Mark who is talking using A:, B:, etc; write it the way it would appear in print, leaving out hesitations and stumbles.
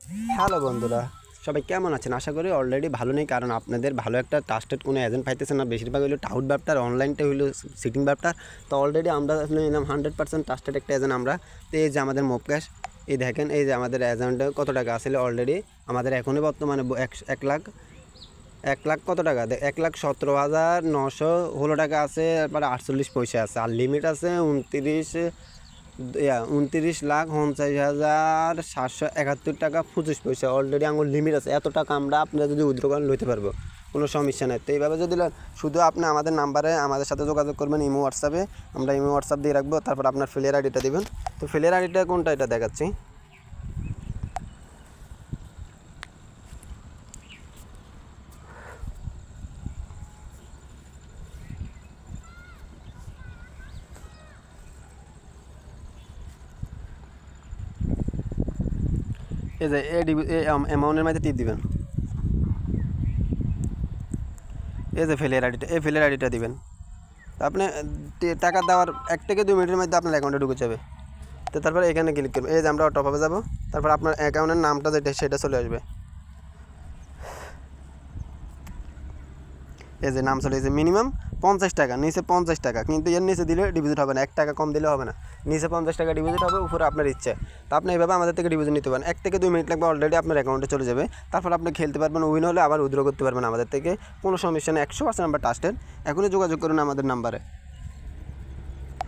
A: Hello বন্ধুরা, সবাই কেমন আছেন? আশা করি অলরেডি ভালো নেই, কারণ আপনাদের ভালো একটা ট্রাস্টেড কোনো এজেন্ট পাইতেছেন না। বেশিরভাগ হইলো টাউট ব্যবটার, অনলাইনটা হইলো সিটিং ব্যবটার। তো অলরেডি আমরা নিলাম 100% ট্রাস্টেড একটা এজেন্ট আমরা। তো এই যে আমাদের মোপ ক্যাশ, এই দেখেন, এই যে আমাদের এজেন্টে কত টাকা আসলে অলরেডি আমাদের এখনই বর্তমানে 1 লাখ কত টাকা, 1,17,916 টাকা আছে, তারপরে 48 পয়সা আছে, আর লিমিট আছে 29,49,771 টাকা 25 পয়সা। অলরেডি আমার লিমিট আছে, এত টাকা আমরা আপনারা যদি উইথড্র করেন লইতে পারবো, কোনো সমস্যা নেই। তো এইভাবে যদি শুধু আপনি আমাদের নাম্বারে আমাদের সাথে যোগাযোগ করবেন, ইমো হোয়াটসঅ্যাপে, আমরা ইমো হোয়াটসঅ্যাপ দিয়ে রাখবো। তারপর আপনার ফিলের আইডিটা দেবেন। তো ফিলের আইডিটা কোনটা, এটা দেখাচ্ছি। এই যে এই অ্যামাউন্টের মধ্যে টিপ দিবেন। এই যে ফেলের আইডিটা দিবেন। আপনি টাকা দেওয়ার 1 থেকে 2 মিনিটের মধ্যে আপনার অ্যাকাউন্টে ঢুকে যাবে। তো তারপরে এখানে ক্লিক করবেন। এই যে আমরা টপ আপে যাবো, তারপর আপনার অ্যাকাউন্টের নামটা যেটা সেটা চলে আসবে। এই যে নাম চলে এসেছে, মিনিমাম 50 টাকা, নিচে 50 টাকা, কিন্তু এর নিচে দিলে ডিপোজিট হবে না, 1 টাকা কম দিলে হবে না। নিচে 50 টাকা ডিপোজিট হবে, উপরে আপনার ইচ্ছে। তো আপনি এইভাবে আমাদের থেকে ডিপোজিট নিতে পারেন। 1 থেকে 2 মিনিট লাগবে, অলরেডি আপনার অ্যাকাউন্টে চলে যাবে। তারপর আপনি খেলতে পারবেন, উইন হলে আবার উইথড্র করতে পারবেন আমাদের থেকে, কোনো সমস্যা নেই। 100% আমরা ট্রাস্টেড। এখনই যোগাযোগ করুন আমাদের নাম্বারে।